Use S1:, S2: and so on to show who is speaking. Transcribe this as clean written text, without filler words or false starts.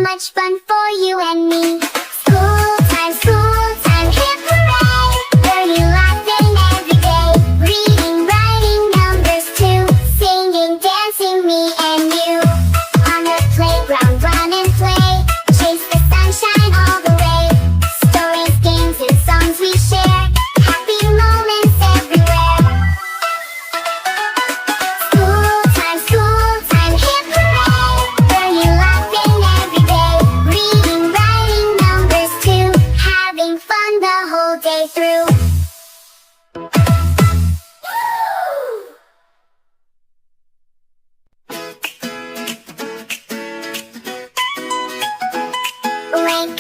S1: much fun for you and me. School time, hip hooray! Learning, laughing every day. Reading, writing, numbers too. Singing, dancing, me and you. On the playground, run and play. Chase the sunshine all the way. Stories, games, and songs we share. Happy moments everywhere. School time, hip hooray! Learning, laughing every day. Reading, writing, numbers too. Having fun the whole day through. Wake